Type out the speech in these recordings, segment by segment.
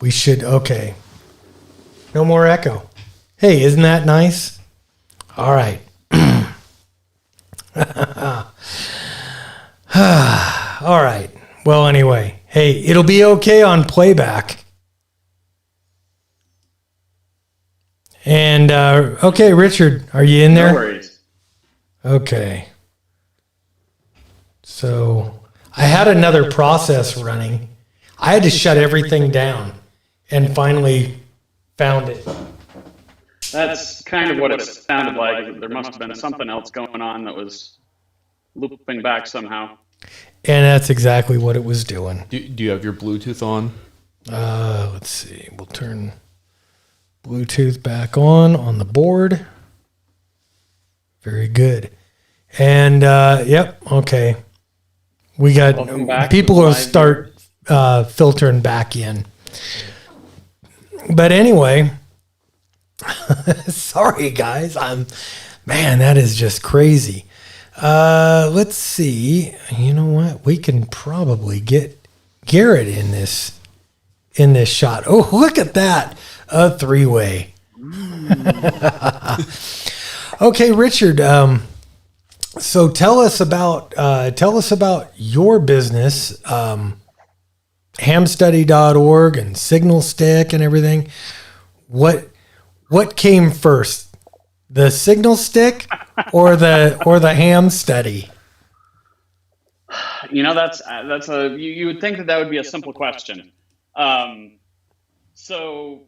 We should, okay. No more echo. Hey, isn't that nice? All right. All right. Well, anyway, hey, it'll be okay on playback. And, okay, Richard, are you in there? No worries. Okay. So I had another process running. I had to shut everything down and finally found it. That's kind of what it sounded like. There must have been something else going on that was looping back somehow. And that's exactly what it was doing. Do you have your Bluetooth on? Let's see. We'll turn Bluetooth back on the board. Very good. And, yep, okay. We got people will start filtering back in. But anyway, sorry guys. Man, that is just crazy. Let's see. You know what? We can probably get Garret in this shot. Oh, look at that. A three-way. Okay, Richard. So tell us about your business, HamStudy.org and Signal Stick and everything. What came first, the Signal Stick or the HamStudy? You know, that's you would think that would be a simple question. So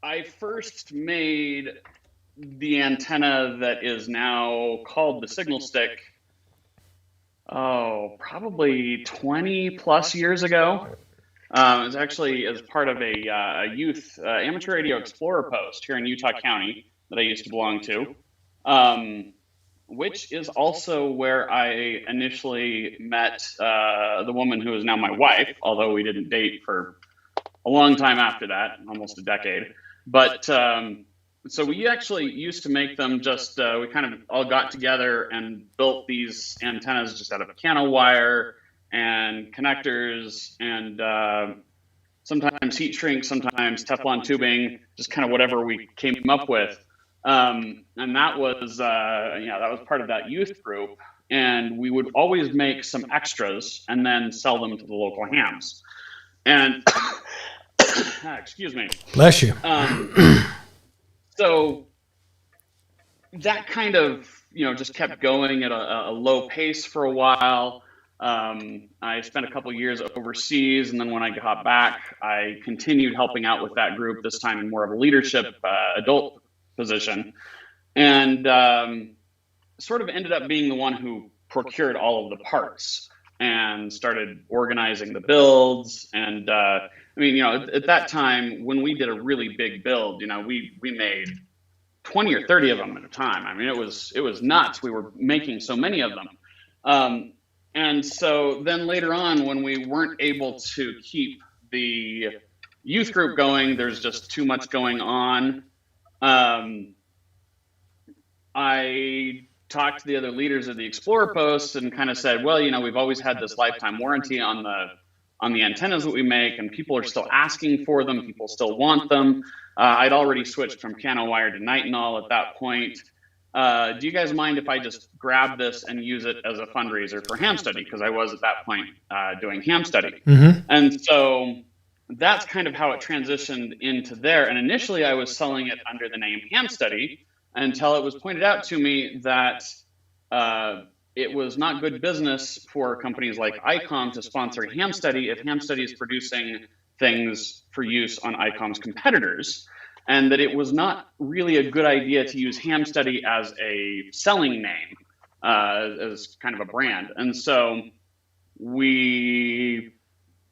I first made the antenna that is now called the Signal Stick, probably 20 plus years ago. It was actually as part of a youth amateur radio explorer post here in Utah County that I used to belong to, which is also where I initially met the woman who is now my wife, although we didn't date for a long time after that, almost a decade. But so we actually used to make them just, we kind of all got together and built these antennas just out of piano wire and connectors and sometimes heat shrink, sometimes Teflon tubing, just kind of whatever we came up with. And that was part of that youth group. And we would always make some extras and then sell them to the local hams. And excuse me. Bless you. So that kind of, just kept going at a low pace for a while. I spent a couple years overseas, and then when I got back, I continued helping out with that group, this time in more of a leadership adult position, and sort of ended up being the one who procured all of the parts and started organizing the builds. And at that time, when we did a really big build, we made 20 or 30 of them at a time. I mean, it was nuts. We were making so many of them. And so then later on, when we weren't able to keep the youth group going, there's just too much going on. I talked to the other leaders of the Explorer posts and kind of said, well, we've always had this lifetime warranty on the antennas that we make, and people are still asking for them. People still want them. I'd already switched from piano wire to nitinol at that point. Do you guys mind if I just grab this and use it as a fundraiser for HamStudy? Because I was at that point doing HamStudy. Mm-hmm. And so that's kind of how it transitioned into there. And initially I was selling it under the name HamStudy until it was pointed out to me that it was not good business for companies like ICOM to sponsor HamStudy if HamStudy is producing things for use on ICOM's competitors, and that it was not really a good idea to use HamStudy as a selling name, as kind of a brand. And so we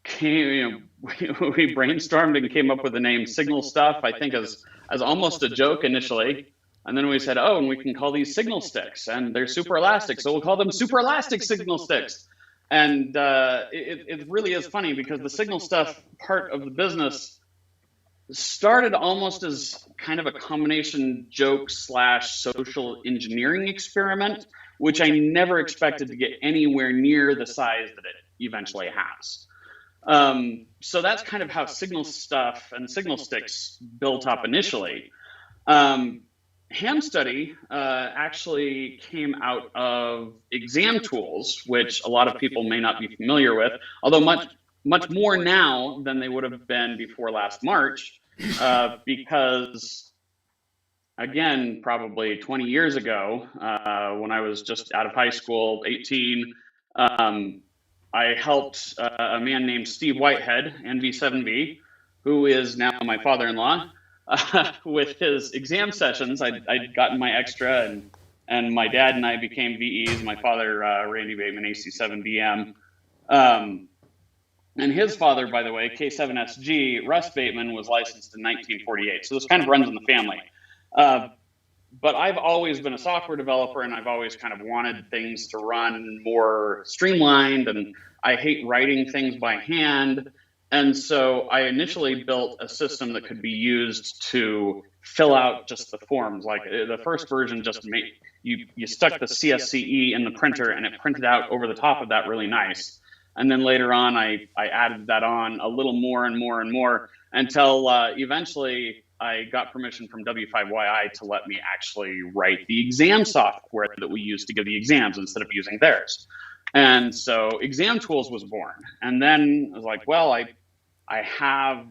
brainstormed and came up with the name Signal Stuff, I think as almost a joke initially. And then we said, and we can call these Signal Sticks, and they're super elastic, so we'll call them super elastic Signal Sticks. And it really is funny because the Signal Stuff part of the business started almost as kind of a combination joke / social engineering experiment, which I never expected to get anywhere near the size that it eventually has. So that's kind of how signal stuff and signal sticks built up initially. Um, HamStudy actually came out of exam tools, which a lot of people may not be familiar with, although much more now than they would have been before last March, because again, probably 20 years ago, when I was just out of high school, 18, I helped a man named Steve Whitehead, NV7V, who is now my father-in-law, with his exam sessions. I'd gotten my extra, and my dad and I became VEs. My father, Randy Bateman, AC7DM. And his father, by the way, K7SG, Russ Bateman, was licensed in 1948. So this kind of runs in the family. But I've always been a software developer, and I've always kind of wanted things to run more streamlined, and I hate writing things by hand. And so I initially built a system that could be used to fill out just the forms. Like the first version just made you stuck the CSCE in the printer, and it printed out over the top of that really nice. And then later on, I added that on a little more and more and more until eventually I got permission from W5YI to let me actually write the exam software that we use to give the exams instead of using theirs. And so Exam Tools was born. And then I was like, well, I have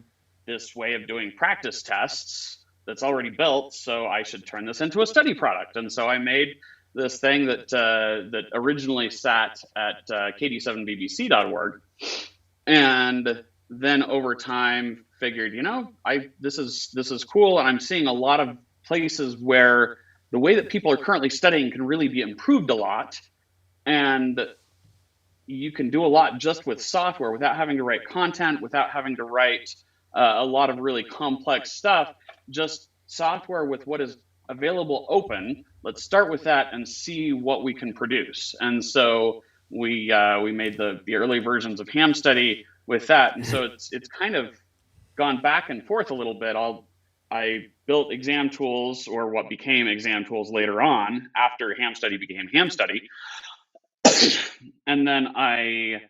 this way of doing practice tests that's already built, so I should turn this into a study product. And so I made this thing that originally sat at kd7bbc.org, and then over time figured, this is cool, and I'm seeing a lot of places where the way that people are currently studying can really be improved a lot, and you can do a lot just with software without having to write content, without having to write a lot of really complex stuff, just software with what is available open. Let's start with that and see what we can produce. And so we made the early versions of HamStudy with that. And so it's kind of gone back and forth a little bit. I built Exam Tools, or what became Exam Tools later on, after HamStudy became HamStudy. And then I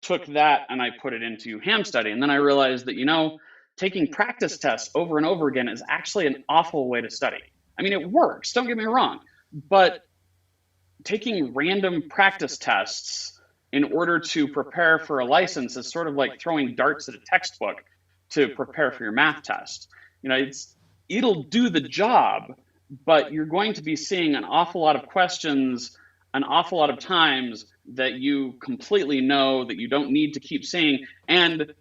took that and I put it into HamStudy. And then I realized that, taking practice tests over and over again is actually an awful way to study. I mean, it works, don't get me wrong, but taking random practice tests in order to prepare for a license is sort of like throwing darts at a textbook to prepare for your math test. It'll do the job, but you're going to be seeing an awful lot of questions an awful lot of times that you completely know that you don't need to keep seeing. And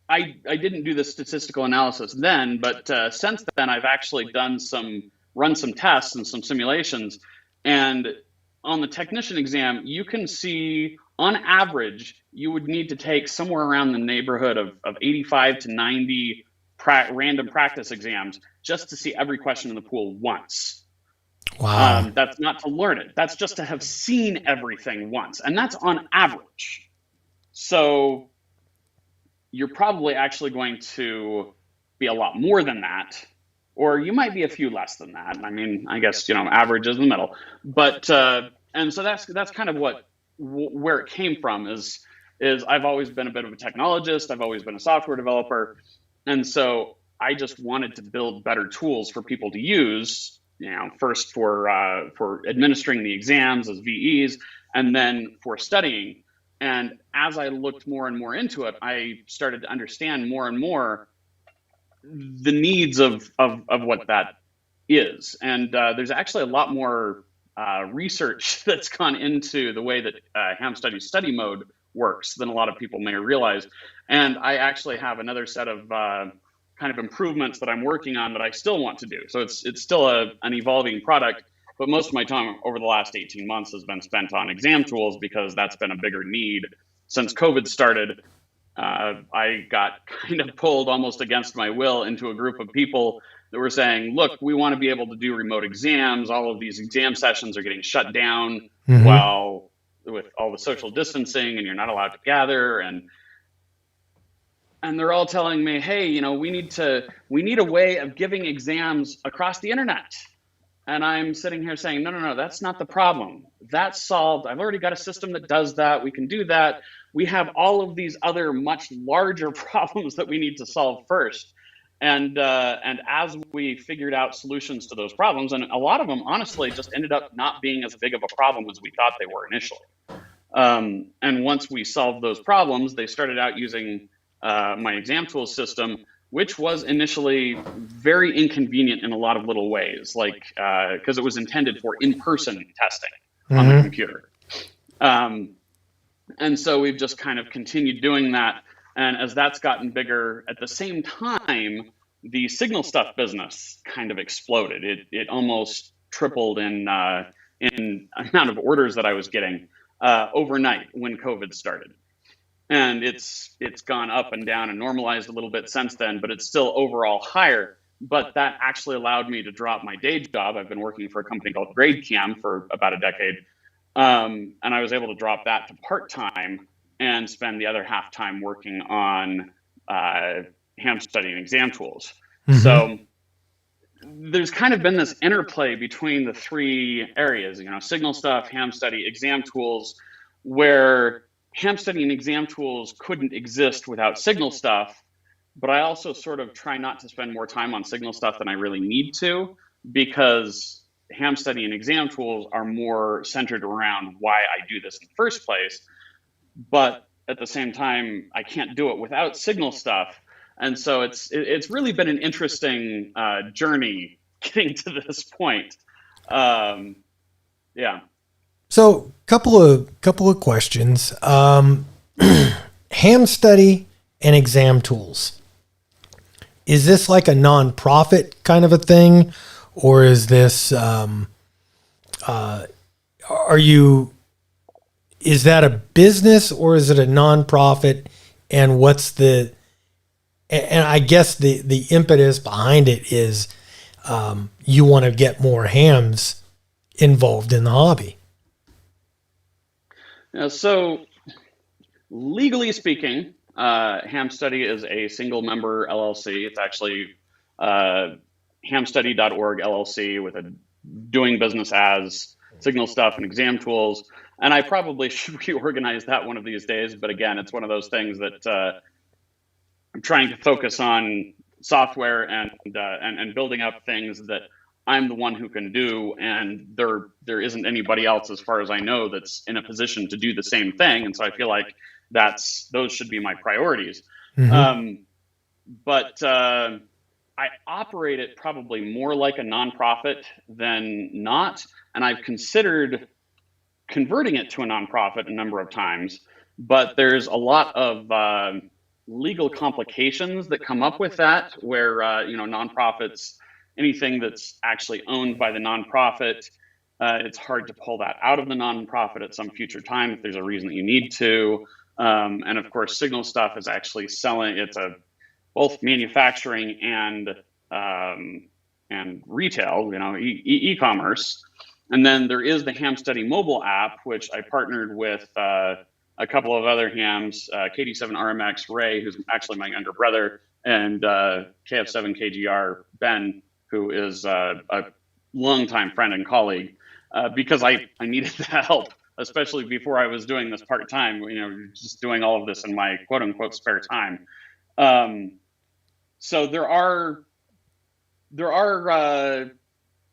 I didn't do the statistical analysis then, but since then I've actually run some tests and some simulations. And on the technician exam, you can see on average, you would need to take somewhere around the neighborhood of 85 to 90 random practice exams just to see every question in the pool once. Wow. That's not to learn it. That's just to have seen everything once. And that's on average. So you're probably actually going to be a lot more than that, or you might be a few less than that. I mean, I guess, average is the middle. But, and so that's kind of where it came from is I've always been a bit of a technologist. I've always been a software developer. And so I just wanted to build better tools for people to use, first for administering the exams as VEs, and then for studying. And as I looked more and more into it, I started to understand more and more the needs of what that is. And there's actually a lot more research that's gone into the way that HamStudy study mode works than a lot of people may realize. And I actually have another set of kind of improvements that I'm working on that I still want to do. So it's still an evolving product, but most of my time over the last 18 months has been spent on Exam Tools because that's been a bigger need. Since COVID started, I got kind of pulled almost against my will into a group of people that were saying, look, we want to be able to do remote exams. All of these exam sessions are getting shut down while with all the social distancing, and you're not allowed to gather. And they're all telling me, hey, we need a way of giving exams across the internet. And I'm sitting here saying, no, no, no, that's not the problem. That's solved. I've already got a system that does that. We can do that. We have all of these other much larger problems that we need to solve first. And as we figured out solutions to those problems, and a lot of them honestly just ended up not being as big of a problem as we thought they were initially. And once we solved those problems, they started out using my exam tools system, which was initially very inconvenient in a lot of little ways, like because it was intended for in-person testing on the computer. And so we've just kind of continued doing that. And as that's gotten bigger, at the same time, the signal stuff business kind of exploded. It almost tripled in amount of orders that I was getting overnight when COVID started. And it's gone up and down and normalized a little bit since then, but it's still overall higher. But that actually allowed me to drop my day job. I've been working for a company called GradeCam for about a decade. And I was able to drop that to part-time and spend the other half time working on HamStudy and exam tools. So there's kind of been this interplay between the three areas, signal stuff, HamStudy, exam tools, where HamStudy and exam tools couldn't exist without signal stuff. But I also sort of try not to spend more time on signal stuff than I really need to, because HamStudy and exam tools are more centered around why I do this in the first place. But at the same time, I can't do it without signal stuff. And so it's really been an interesting journey getting to this point. Yeah. So couple of questions. HamStudy and exam tools. Is this like a nonprofit kind of a thing, or is this is that a business or is it a nonprofit? And and I guess the impetus behind it is you want to get more hams involved in the hobby. So legally speaking, HamStudy is a single member LLC. It's actually hamstudy.org LLC with a doing business as signal stuff and exam tools. And I probably should reorganize that one of these days. But again, it's one of those things that I'm trying to focus on software and building up things that I'm the one who can do, and there isn't anybody else, as far as I know, that's in a position to do the same thing. And so I feel like those should be my priorities. But I operate it probably more like a nonprofit than not, and I've considered converting it to a nonprofit a number of times, but there's a lot of legal complications that come up with that, where nonprofits, anything that's actually owned by the nonprofit, it's hard to pull that out of the nonprofit at some future time if there's a reason that you need to. And of course, signal stuff is actually selling. It's both manufacturing and retail, e-commerce. And then there is the HamStudy mobile app, which I partnered with a couple of other hams, KD7RMX Ray, who's actually my younger brother, and KF7KGR Ben, who is a longtime friend and colleague, because I needed the help, especially before I was doing this part-time, just doing all of this in my quote-unquote spare time. So there are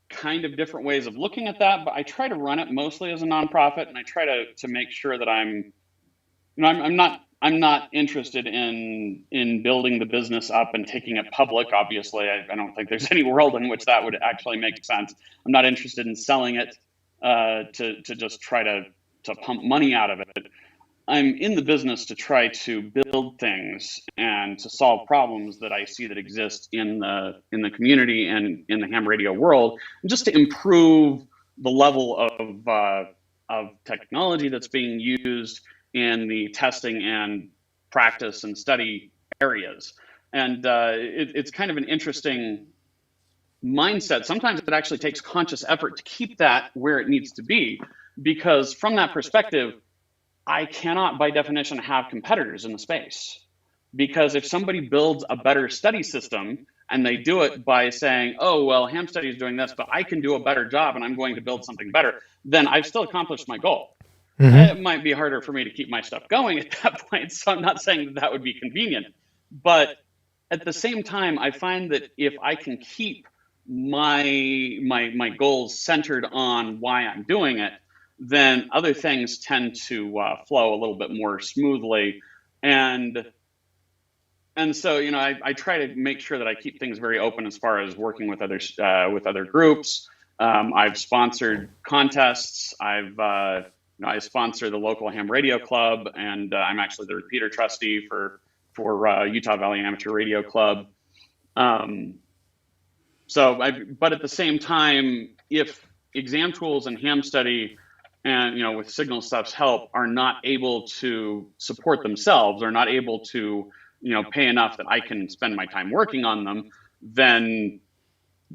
kind of different ways of looking at that, but I try to run it mostly as a nonprofit, and I try to make sure that I'm not interested in building the business up and taking it public. Obviously, I don't think there's any world in which that would actually make sense. I'm not interested in selling it to just try to pump money out of it. I'm in the business to try to build things and to solve problems that I see that exist in the community and in the ham radio world, and just to improve the level of technology that's being used in the testing and practice and study areas. And it's kind of an interesting mindset. Sometimes it actually takes conscious effort to keep that where it needs to be, because from that perspective, I cannot, by definition, have competitors in the space. Because if somebody builds a better study system and they do it by saying, oh, well, HamStudy is doing this, but I can do a better job and I'm going to build something better, then I've still accomplished my goal. Mm-hmm. It might be harder for me to keep my stuff going at that point, so I'm not saying that that would be convenient. But at the same time, I find that if I can keep my goals centered on why I'm doing it, then other things tend to flow a little bit more smoothly. And so, I try to make sure that I keep things very open as far as working with other groups. I've sponsored contests. I sponsor the local ham radio club, and I'm actually the repeater trustee for Utah Valley Amateur Radio Club. But at the same time, if exam tools and HamStudy and with Signal Stuff's help are not able to support themselves, or not able to pay enough that I can spend my time working on them, then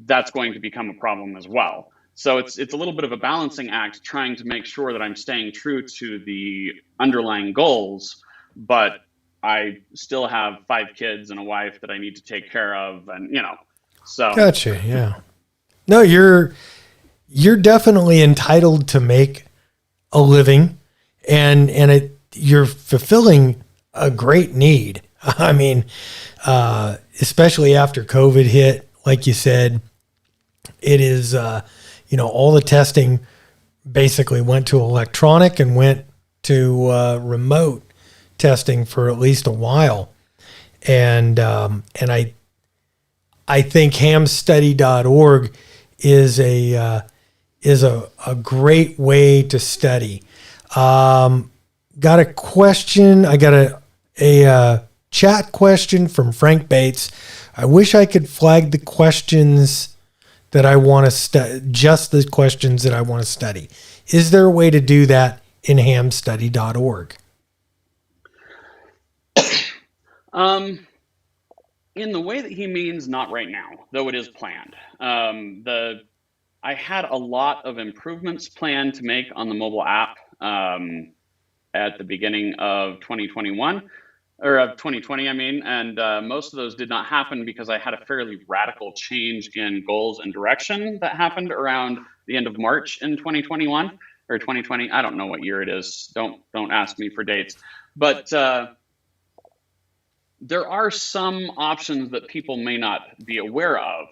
that's going to become a problem as well. So it's a little bit of a balancing act, trying to make sure that I'm staying true to the underlying goals, but I still have 5 kids and a wife that I need to take care of, and so. Gotcha. Yeah. No, you're definitely entitled to make a living, and you're fulfilling a great need. I mean, especially after COVID hit, like you said, it is, all the testing basically went to electronic and went to remote testing for at least a while. And I think hamstudy.org is a great way to study. Got a question. I got a chat question from Frank Bates. I wish I could flag the questions that I want to study, just the questions that I want to study. Is there a way to do that in hamstudy.org? In the way that he means, not right now, though it is planned. I had a lot of improvements planned to make on the mobile app at the beginning of 2021, or of 2020, I mean, and most of those did not happen because I had a fairly radical change in goals and direction that happened around the end of March in 2021 or 2020. I don't know what year it is. Don't ask me for dates, but there are some options that people may not be aware of,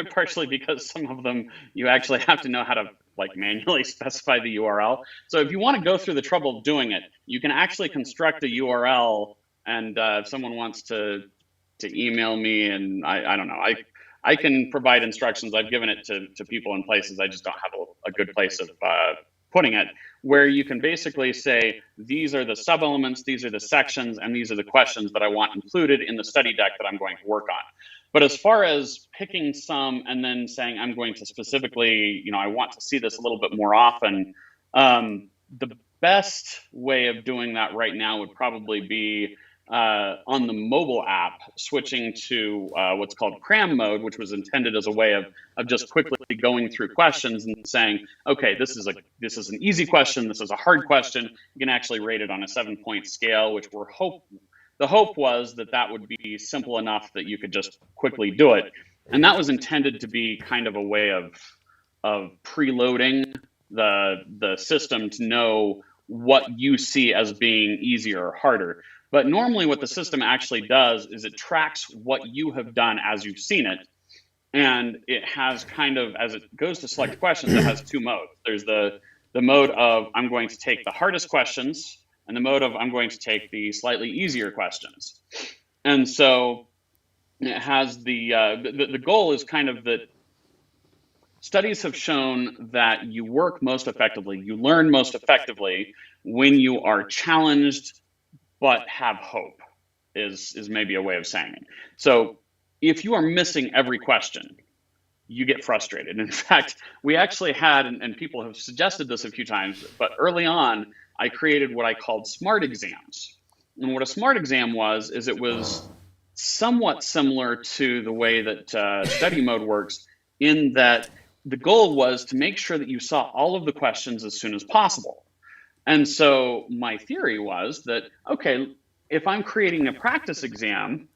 partially because some of them you actually have to know how to manually specify the URL. So if you want to go through the trouble of doing it, you can actually construct a URL, and if someone wants to email me, and I don't know, I can provide instructions. I've given it to people in places. I just don't have a good place of putting it, where you can basically say, these are the sub-elements, these are the sections, and these are the questions that I want included in the study deck that I'm going to work on. But as far as picking some and then saying I'm going to specifically, I want to see this a little bit more often, the best way of doing that right now would probably be on the mobile app, switching to what's called cram mode, which was intended as a way of just quickly going through questions and saying, okay, this is an easy question, this is a hard question. You can actually rate it on a 7-point scale, which the hope was that would be simple enough that you could just quickly do it. And that was intended to be kind of a way of preloading the system to know what you see as being easier or harder. But normally what the system actually does is it tracks what you have done as you've seen it. And it has kind of, as it goes to select questions, it has 2 modes. There's the mode of I'm going to take the hardest questions, and the mode of I'm going to take the slightly easier questions. And so it has the goal is kind of that studies have shown that you work most effectively, you learn most effectively when you are challenged but have hope, is maybe a way of saying it. So if you are missing every question, you get frustrated. In fact, we actually had, and people have suggested this a few times, but early on, I created what I called smart exams. And what a smart exam was, is it was somewhat similar to the way that study mode works, in that the goal was to make sure that you saw all of the questions as soon as possible. And so my theory was that, okay, if I'm creating a practice exam,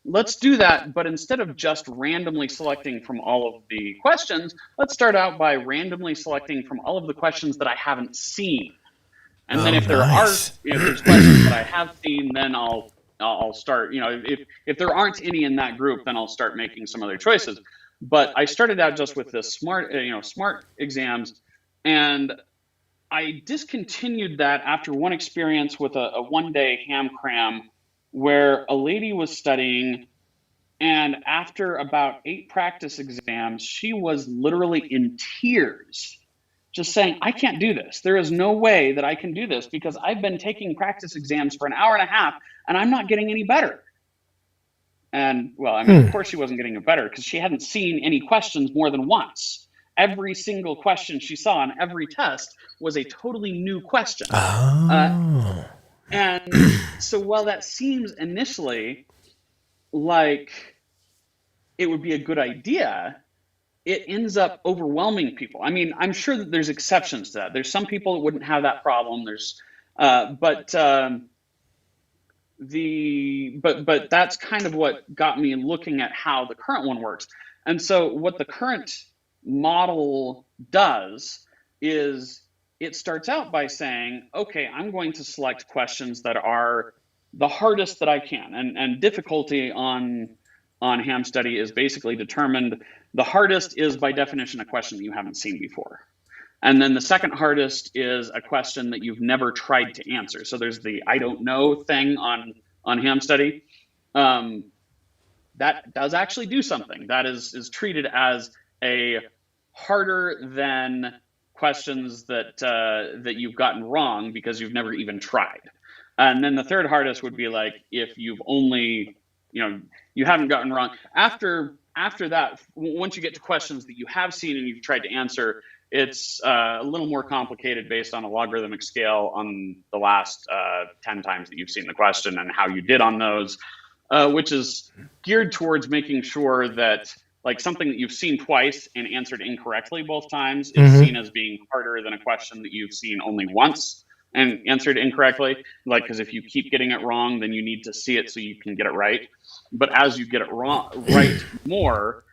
let's do that, but instead of just randomly selecting from all of the questions, let's start out by randomly selecting from all of the questions that I haven't seen. And then Oh, if there are, nice. if there's questions that I have seen, then I'll start, if there aren't any in that group, then I'll start making some other choices. But I started out just with the smart exams, and I discontinued that after one experience with a 1-day ham cram where a lady was studying, and after about 8 practice exams, she was literally in tears, just saying, I can't do this. There is no way that I can do this because I've been taking practice exams for an hour and a half and I'm not getting any better. And well, I mean, of course she wasn't getting it better because she hadn't seen any questions more than once. Every single question she saw on every test was a totally new question. Oh. And so while that seems initially like it would be a good idea, it ends up overwhelming people. I mean, I'm sure that there's exceptions to that. There's some people that wouldn't have that problem. But that's kind of what got me looking at how the current one works. And so what the current model does is it starts out by saying, okay, I'm going to select questions that are the hardest that I can. And difficulty on HamStudy is basically determined. The hardest is by definition a question that you haven't seen before. And then the second hardest is a question that you've never tried to answer. So there's the I don't know thing on HamStudy. That does actually do something. That is treated as a harder than questions that you've gotten wrong because you've never even tried. And then the third hardest would be like if you've only, you haven't gotten wrong. After that, once you get to questions that you have seen and you've tried to answer, it's a little more complicated based on a logarithmic scale on the last 10 times that you've seen the question and how you did on those, which is geared towards making sure that like something that you've seen twice and answered incorrectly both times is seen as being harder than a question that you've seen only once and answered incorrectly. Like, because if you keep getting it wrong, then you need to see it so you can get it right. But as you get it right more,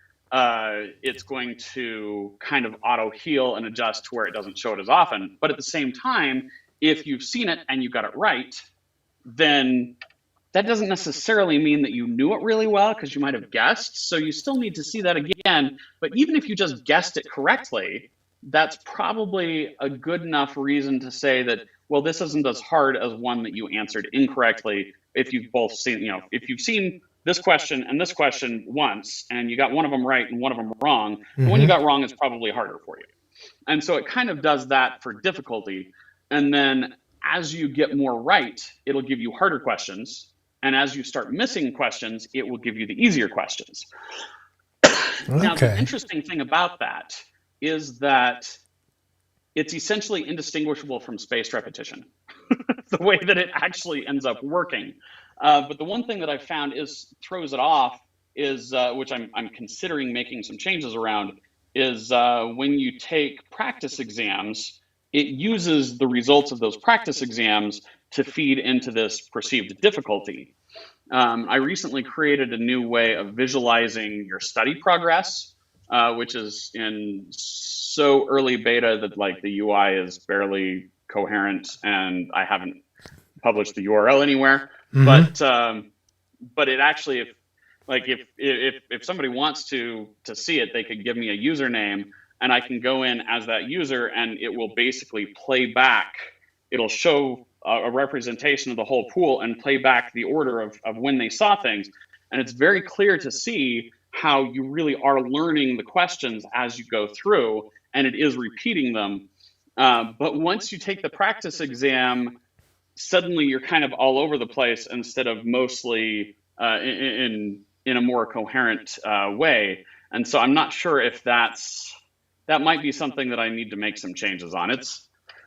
it's going to kind of auto heal and adjust to where it doesn't show it as often. But at the same time, if you've seen it and you got it right, then that doesn't necessarily mean that you knew it really well because you might have guessed. So you still need to see that again. But even if you just guessed it correctly, that's probably a good enough reason to say that, well, this isn't as hard as one that you answered incorrectly. If you've both seen, if you've seen this question and this question once and you got one of them right and one of them wrong, the one you got wrong is probably harder for you. And so it kind of does that for difficulty. And then as you get more right, it'll give you harder questions. And as you start missing questions, it will give you the easier questions. Now, the interesting thing about that is that it's essentially indistinguishable from spaced repetition, the way that it actually ends up working. But the one thing that I've found throws it off is, which I'm considering making some changes around, is when you take practice exams, it uses the results of those practice exams to feed into this perceived difficulty. I recently created a new way of visualizing your study progress, which is in so early beta that like the UI is barely coherent and I haven't published the URL anywhere. But it actually, if somebody wants to see it, they could give me a username and I can go in as that user and it will basically play back. It'll show a representation of the whole pool and play back the order of when they saw things. And it's very clear to see how you really are learning the questions as you go through, and it is repeating them. But once you take the practice exam, suddenly you're kind of all over the place instead of mostly in a more coherent way. And so I'm not sure if that might be something that I need to make some changes on.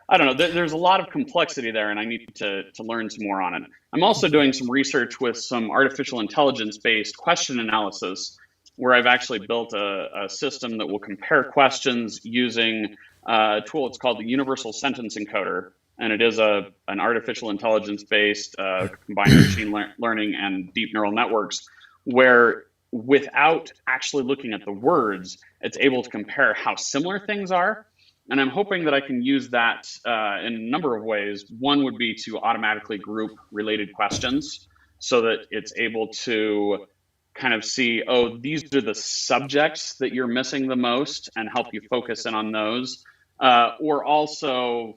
I don't know, there's a lot of complexity there and I need to learn some more on it. I'm also doing some research with some artificial intelligence-based question analysis where I've actually built a system that will compare questions using a tool. It's called the Universal Sentence Encoder. And it is an artificial intelligence-based combined machine learning and deep neural networks, where without actually looking at the words, it's able to compare how similar things are. And I'm hoping that I can use that in a number of ways. One would be to automatically group related questions so that it's able to kind of see, oh, these are the subjects that you're missing the most, and help you focus in on those. Or also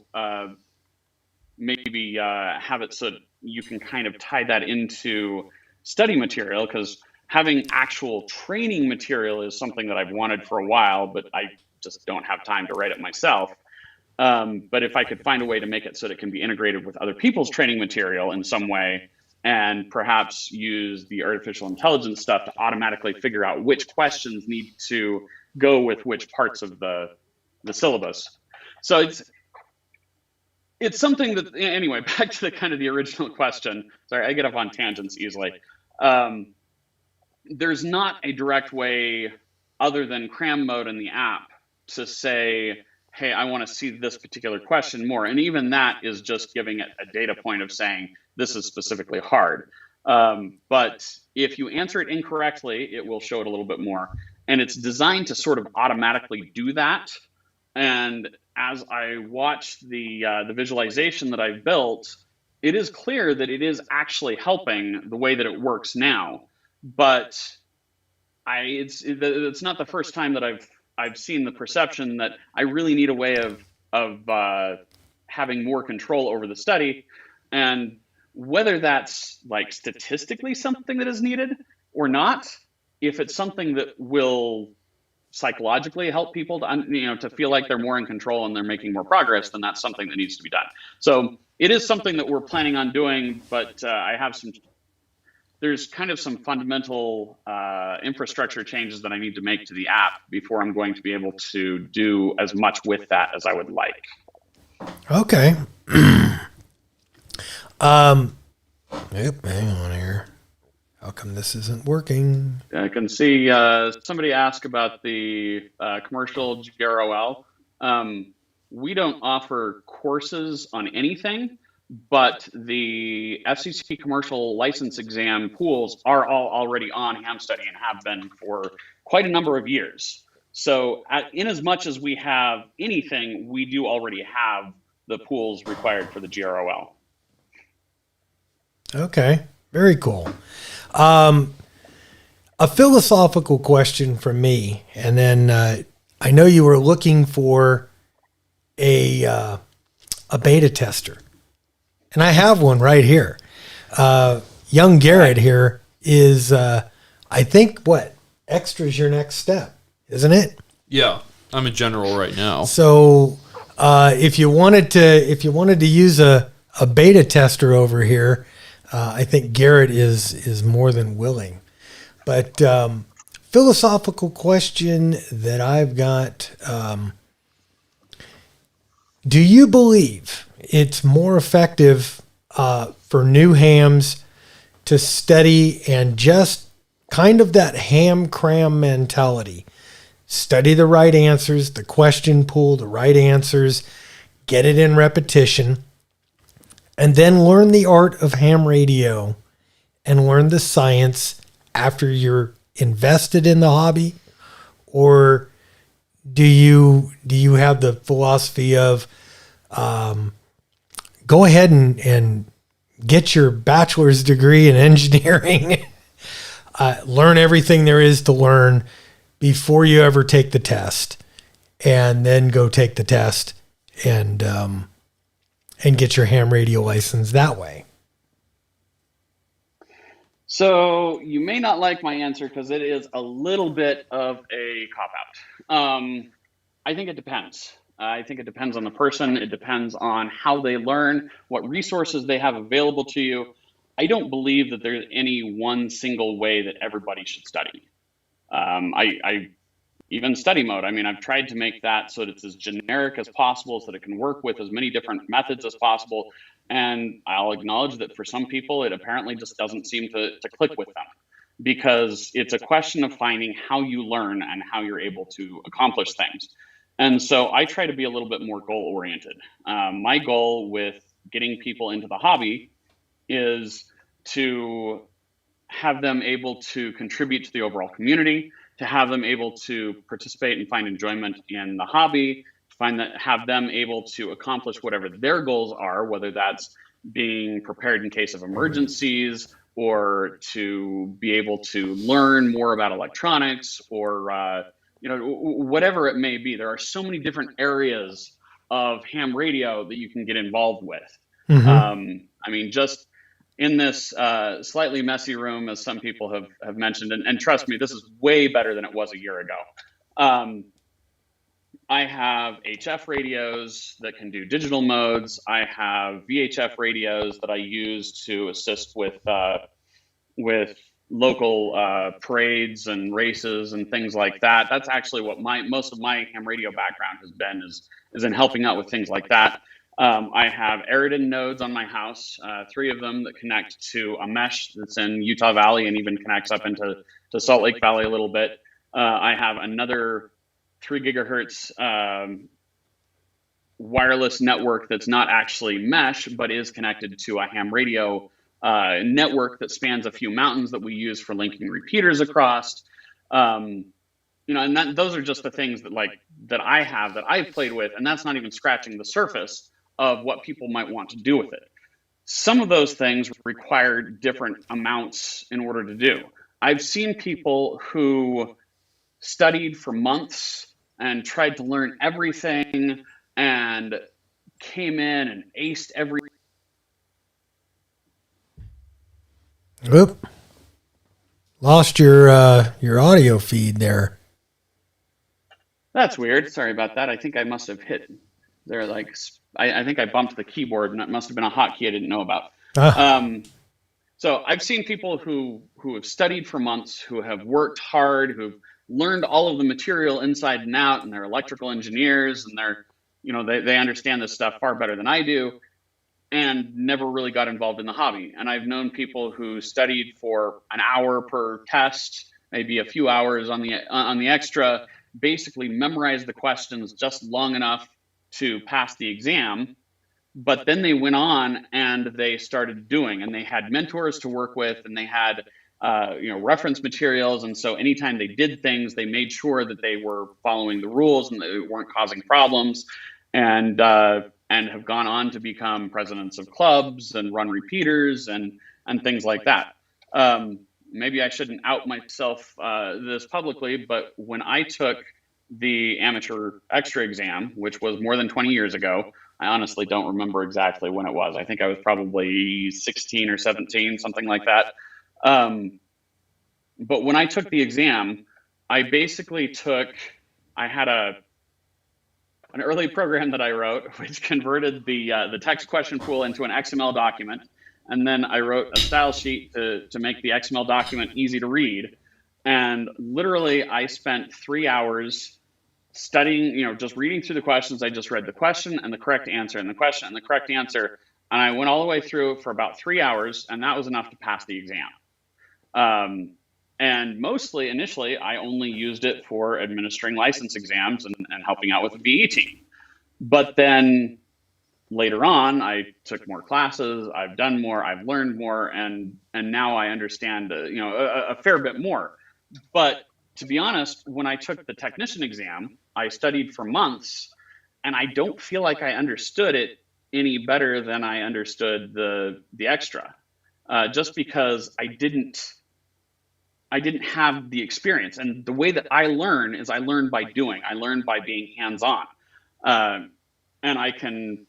maybe have it so you can kind of tie that into study material, because having actual training material is something that I've wanted for a while, but I just don't have time to write it myself. But if I could find a way to make it so that it can be integrated with other people's training material in some way, and perhaps use the artificial intelligence stuff to automatically figure out which questions need to go with which parts of the syllabus. So it's something that, anyway, back to the kind of the original question. Sorry, I get off on tangents easily. There's not a direct way other than cram mode in the app to say, hey, I want to see this particular question more. And even that is just giving it a data point of saying, this is specifically hard. But if you answer it incorrectly, it will show it a little bit more. And it's designed to sort of automatically do that. And as I watch the visualization that I've built, it is clear that it is actually helping the way that it works now. But it's not the first time that I've seen the perception that I really need a way of having more control over the study. And whether that's like statistically something that is needed or not, if it's something that will psychologically help people to feel like they're more in control and they're making more progress, then that's something that needs to be done. So it is something that we're planning on doing, but there's kind of some fundamental infrastructure changes that I need to make to the app before I'm going to be able to do as much with that as I would like. Okay. Hang on here. How come this isn't working? I can see somebody asked about the commercial GROL. We don't offer courses on anything, but the FCC commercial license exam pools are all already on HamStudy and have been for quite a number of years. So in as much as we have anything, we do already have the pools required for the GROL. Okay, very cool. A philosophical question from me, and then I know you were looking for a beta tester, and I have one right here. Young Garret here is, I think, extra is your next step, isn't it? Yeah, I'm a general right now. So if you wanted to use a beta tester over here, I think Garret is more than willing. But philosophical question that I've got, do you believe it's more effective for new hams to study and just kind of that ham cram mentality? Study the right answers, the question pool, the right answers, get it in repetition, and then learn the art of ham radio and learn the science after you're invested in the hobby? Or do you have the philosophy of go ahead and get your bachelor's degree in engineering, learn everything there is to learn before you ever take the test, and then go take the test and get your ham radio license that way? So you may not like my answer because it is a little bit of a cop-out. I think it depends. I think it depends on the person. It depends on how they learn, what resources they have available to you. I don't believe that there's any one single way that everybody should study. I even study mode. I mean, I've tried to make that so that it's as generic as possible so that it can work with as many different methods as possible. And I'll acknowledge that for some people, it apparently just doesn't seem to click with them, because it's a question of finding how you learn and how you're able to accomplish things. And so I try to be a little bit more goal oriented. My goal with getting people into the hobby is to have them able to contribute to the overall community, to have them able to participate and find enjoyment in the hobby, have them able to accomplish whatever their goals are, whether that's being prepared in case of emergencies, or to be able to learn more about electronics, or whatever it may be. There are so many different areas of ham radio that you can get involved with. I mean, just in this slightly messy room, as some people have mentioned, and trust me, this is way better than it was a year ago. I have HF radios that can do digital modes. I have VHF radios that I use to assist with local parades and races and things like that. That's actually what most of my ham radio background has been, is in helping out with things like that. I have Eridan nodes on my house, 3 of them that connect to a mesh that's in Utah Valley and even connects up into Salt Lake Valley a little bit. I have another 3 gigahertz wireless network that's not actually mesh, but is connected to a ham radio network that spans a few mountains that we use for linking repeaters across. And those are just the things that I have, that I've played with, and that's not even scratching the surface of what people might want to do with it. Some of those things require different amounts in order to do. I've seen people who studied for months and tried to learn everything and came in and aced every. Oop. Lost your audio feed there. That's weird. Sorry about that. I think I must have hit there. I think I bumped the keyboard, and it must have been a hotkey I didn't know about. So I've seen people who have studied for months, who have worked hard, who've learned all of the material inside and out, and they're electrical engineers, and they understand this stuff far better than I do, and never really got involved in the hobby. And I've known people who studied for an hour per test, maybe a few hours on the extra, basically memorized the questions just long enough to pass the exam, but then they went on and they started doing, and they had mentors to work with, and they had reference materials. And so anytime they did things, they made sure that they were following the rules and that they weren't causing problems, and have gone on to become presidents of clubs and run repeaters and things like that. Maybe I shouldn't out myself this publicly, but when I took the amateur extra exam, which was more than 20 years ago, I honestly don't remember exactly when it was. I think I was probably 16 or 17, something like that. But when I took the exam, I basically I had an early program that I wrote, which converted the text question pool into an XML document. And then I wrote a style sheet to make the XML document easy to read. And literally I spent 3 hours studying, just reading through the questions. I just read the question and the correct answer and the question and the correct answer. And I went all the way through for about 3 hours, and that was enough to pass the exam. And mostly, initially, I only used it for administering license exams and helping out with the VE team. But then later on, I took more classes, I've done more, I've learned more, and now I understand, a fair bit more. But to be honest, when I took the technician exam, I studied for months, and I don't feel like I understood it any better than I understood the extra, just because I didn't have the experience. And the way that I learn is I learn by doing. I learn by being hands-on, and I can,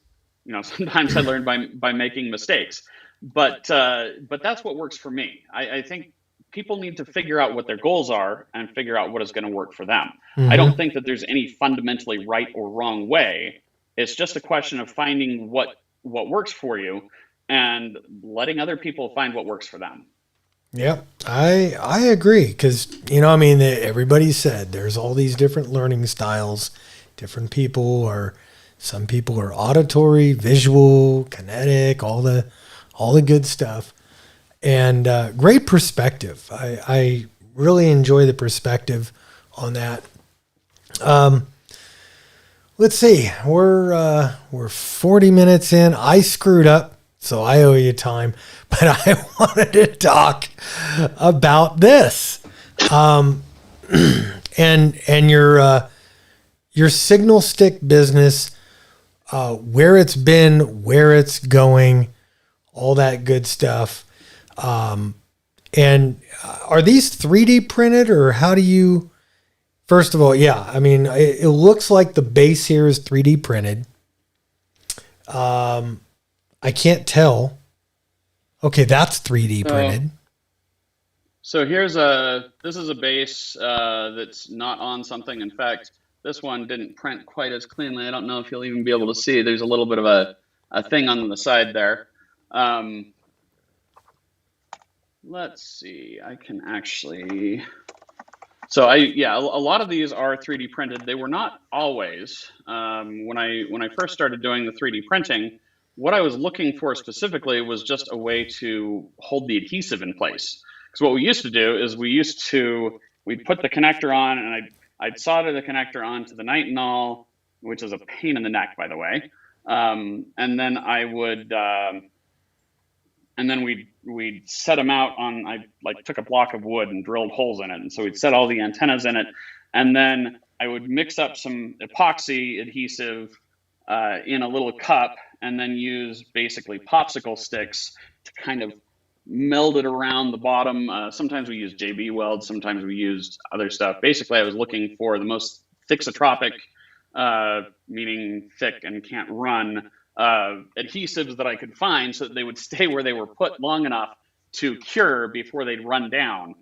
sometimes I learn by making mistakes. But that's what works for me. I think people need to figure out what their goals are and figure out what is going to work for them. I don't think that there's any fundamentally right or wrong way. It's just a question of finding what works for you and letting other people find what works for them. Yep, I agree, because everybody said there's all these different learning styles. Different people some people are auditory, visual, kinetic, all the good stuff. And great perspective. I really enjoy the perspective on that. Let's see, we're 40 minutes in. I screwed up So I owe you time, but I wanted to talk about this. And your signal stick business, where it's been, where it's going, all that good stuff. And are these 3D printed, or how do you, first of all, yeah, I mean, it looks like the base here is 3D printed. I can't tell. Okay, that's 3D printed. So this is a base that's not on something. In fact, this one didn't print quite as cleanly. I don't know if you'll even be able to see. There's a little bit of a thing on the side there. Let's see. I can actually. So a lot of these are 3D printed. They were not always. When I first started doing the 3D printing, what I was looking for specifically was just a way to hold the adhesive in place. Because what we used to do is we'd put the connector on, and I'd solder the connector onto the nitinol, which is a pain in the neck, by the way. And then I would, and then we'd set them out on. I took a block of wood and drilled holes in it, and so we'd set all the antennas in it, and then I would mix up some epoxy adhesive in a little cup, and then use basically popsicle sticks to kind of meld it around the bottom. Sometimes we used JB Weld, sometimes we used other stuff. Basically, I was looking for the most thixotropic, meaning thick and can't run, adhesives that I could find so that they would stay where they were put long enough to cure before they'd run down.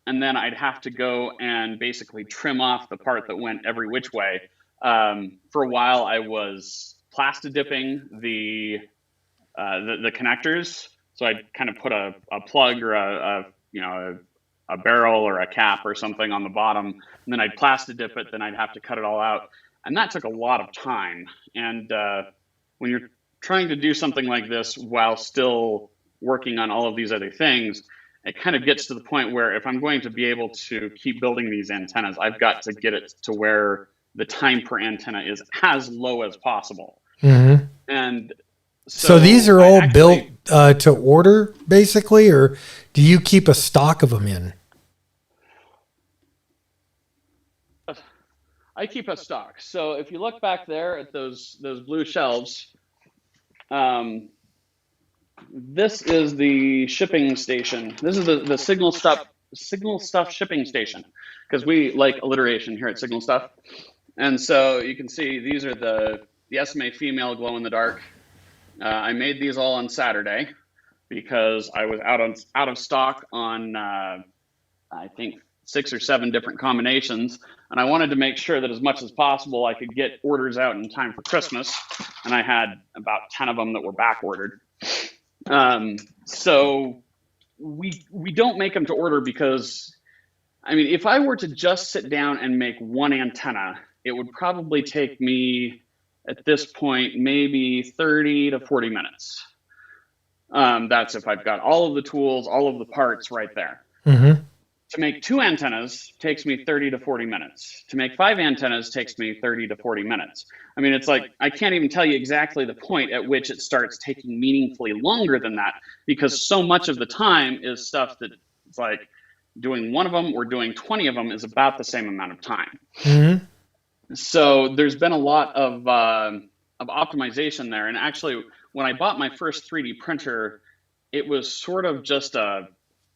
And then I'd have to go and basically trim off the part that went every which way. For a while, I was plastadipping the connectors. So I'd kind of put a plug or a barrel or a cap or something on the bottom, and then I'd plastidip it. Then I'd have to cut it all out, and that took a lot of time. And when you're trying to do something like this while still working on all of these other things, it kind of gets to the point where if I'm going to be able to keep building these antennas, I've got to get it to where the time per antenna is as low as possible. Mm-hmm. And so these are all built to order, basically, or do you keep a stock of them in? I keep a stock. So if you look back there at those blue shelves, this is the shipping station. This is the Signal Stuff shipping station, because we like alliteration here at Signal Stuff. And so you can see these are the SMA female glow in the dark. I made these all on Saturday because I was out of stock on I think 6 or 7 different combinations, and I wanted to make sure that as much as possible I could get orders out in time for Christmas, and I had about 10 of them that were back ordered. So we don't make them to order because, I mean, if I were to just sit down and make one antenna, it would probably take me at this point maybe 30 to 40 minutes. That's if I've got all of the tools, all of the parts right there. Mm-hmm. To make 2 antennas takes me 30 to 40 minutes. To make 5 antennas takes me 30 to 40 minutes. I mean, it's like, I can't even tell you exactly the point at which it starts taking meaningfully longer than that, because so much of the time is stuff that it's like doing one of them or doing 20 of them is about the same amount of time. Mm-hmm. So there's been a lot of optimization there. And actually, when I bought my first 3D printer, it was sort of just a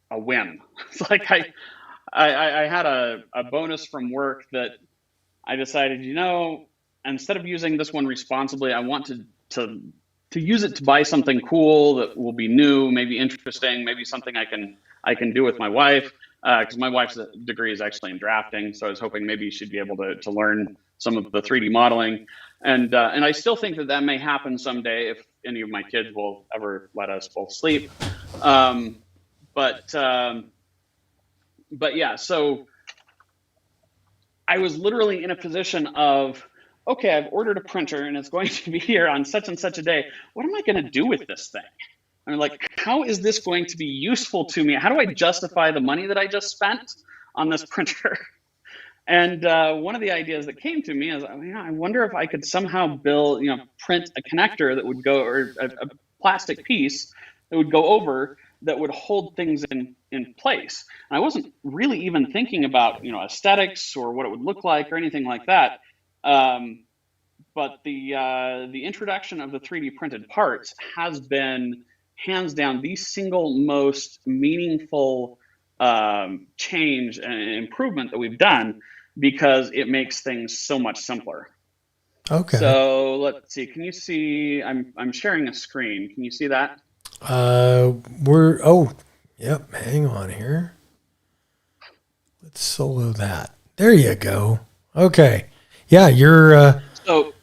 whim. It's like I had a bonus from work that I decided, instead of using this one responsibly, I want to use it to buy something cool that will be new, maybe interesting, maybe something I can do with my wife, because my wife's degree is actually in drafting, so I was hoping maybe she'd be able to learn some of the 3D modeling, and I still think that may happen someday if any of my kids will ever let us both sleep. But yeah, so I was literally in a position of, okay, I've ordered a printer and it's going to be here on such and such a day. What am I going to do with this thing? I mean, like, how is this going to be useful to me? How do I justify the money that I just spent on this printer? And one of the ideas that came to me is, I wonder if I could somehow print a connector that would go, or a plastic piece that would go over that would hold things in place. And I wasn't really even thinking about, aesthetics or what it would look like or anything like that. But the introduction of the 3D printed parts has been hands down the single most meaningful change and improvement that we've done, because it makes things so much simpler. Okay. So let's see. Can you see? I'm sharing a screen. Can you see that? Yep. Hang on here. Let's solo that. There you go. Okay. Yeah, you're. So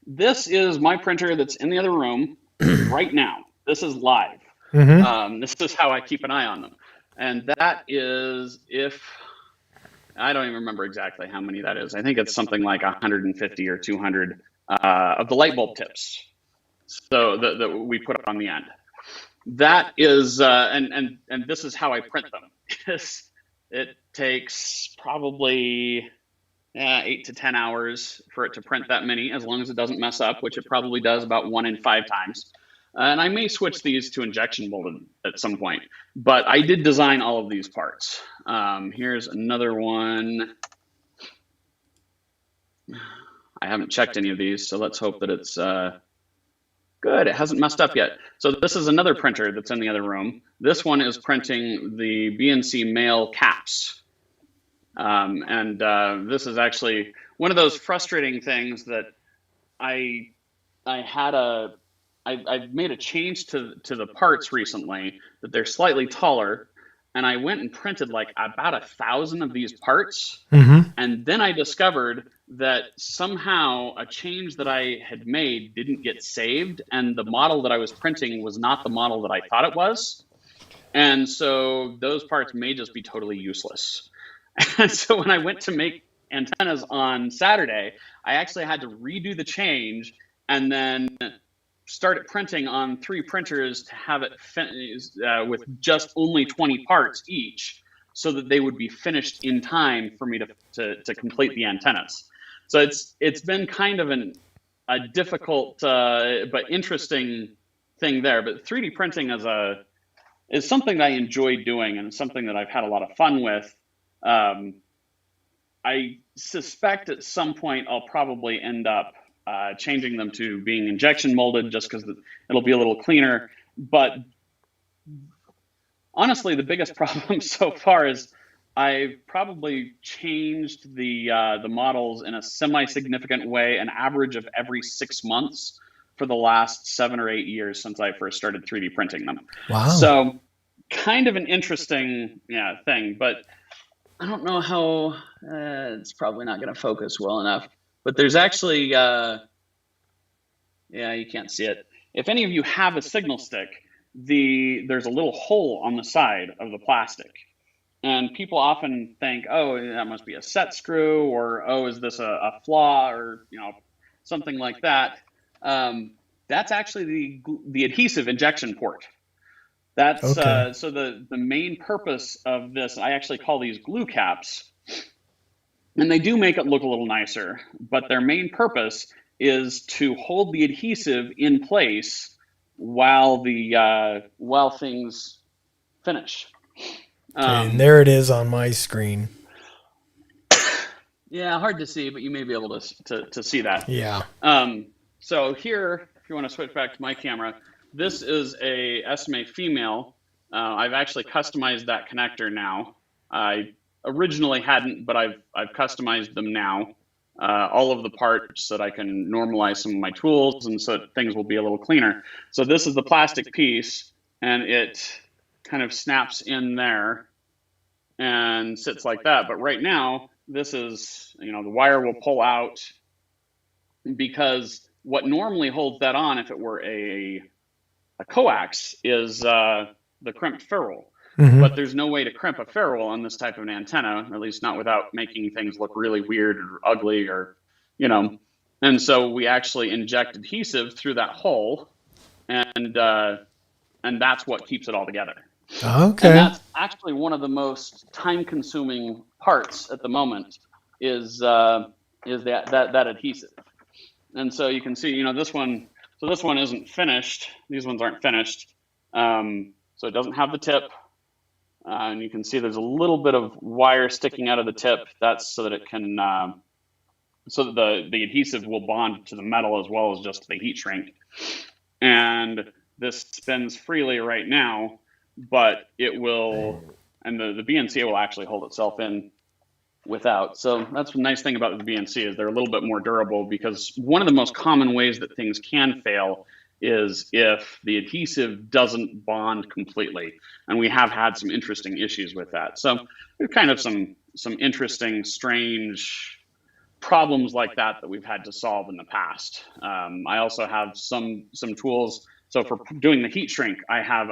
this is my printer that's in the other room right now. This is live. This is how I keep an eye on them. And that is, if I don't even remember exactly how many that is. I think it's something like 150 or 200 of the light bulb tips. So that we put on the end. That is, and this is how I print them. It takes probably 8 to 10 hours for it to print that many, as long as it doesn't mess up, which it probably does about 1 in 5 times. And I may switch these to injection molded at some point, but I did design all of these parts. Here's another one. I haven't checked any of these, so let's hope that it's good. It hasn't messed up yet. So this is another printer that's in the other room. This one is printing the BNC mail caps. This is actually one of those frustrating things that I've made a change to the parts recently, that they're slightly taller, and I went and printed like about 1,000 of these parts. And then I discovered that somehow a change that I had made didn't get saved, and the model that I was printing was not the model that I thought it was. And so those parts may just be totally useless. And so when I went to make antennas on Saturday, I actually had to redo the change and then started printing on 3 printers to have it with just only 20 parts each, so that they would be finished in time for me to complete the antennas. So it's been kind of a difficult but interesting thing there. But 3D printing is something that I enjoy doing, and something that I've had a lot of fun with. I suspect at some point I'll probably end up changing them to being injection molded, just because it'll be a little cleaner. But honestly, the biggest problem so far is I've probably changed the models in a semi-significant way, an average of every 6 months for the last 7 or 8 years since I first started 3D printing them. Wow. So kind of an interesting thing, but I don't know how, it's probably not going to focus well enough. But there's actually, you can't see it. If any of you have a signal stick, there's a little hole on the side of the plastic. And people often think, oh, that must be a set screw, or, oh, is this a flaw, or something like that. That's actually the adhesive injection port. That's okay. So the main purpose of this, I actually call these glue caps, and they do make it look a little nicer, but their main purpose is to hold the adhesive in place while things finish. And there it is on my screen. Yeah, hard to see, but you may be able to see that. Yeah. So here, if you want to switch back to my camera, this is a SMA female. I've actually customized that connector now. I originally hadn't, but I've customized them now. All of the parts so that I can normalize some of my tools, and so things will be a little cleaner. So this is the plastic piece, and it kind of snaps in there and sits like that. But right now, this is, the wire will pull out, because what normally holds that on, if it were a coax, is the crimped ferrule. But there's no way to crimp a ferrule on this type of an antenna, or at least not without making things look really weird or ugly, or, And so we actually inject adhesive through that hole, and that's what keeps it all together. Okay. And that's actually one of the most time-consuming parts at the moment, is that adhesive. And so you can see, this one, So this one isn't finished. These ones aren't finished. So it doesn't have the tip. And you can see there's a little bit of wire sticking out of the tip. That's so that it can, so that the adhesive will bond to the metal as well as just the heat shrink. And this spins freely right now, but it will, and the BNC will actually hold itself in without. So that's the nice thing about the BNC is they're a little bit more durable, because one of the most common ways that things can fail is if the adhesive doesn't bond completely. And we have had some interesting issues with that. So there's kind of some interesting, strange problems like that we've had to solve in the past. I also have some tools. So for doing the heat shrink, I have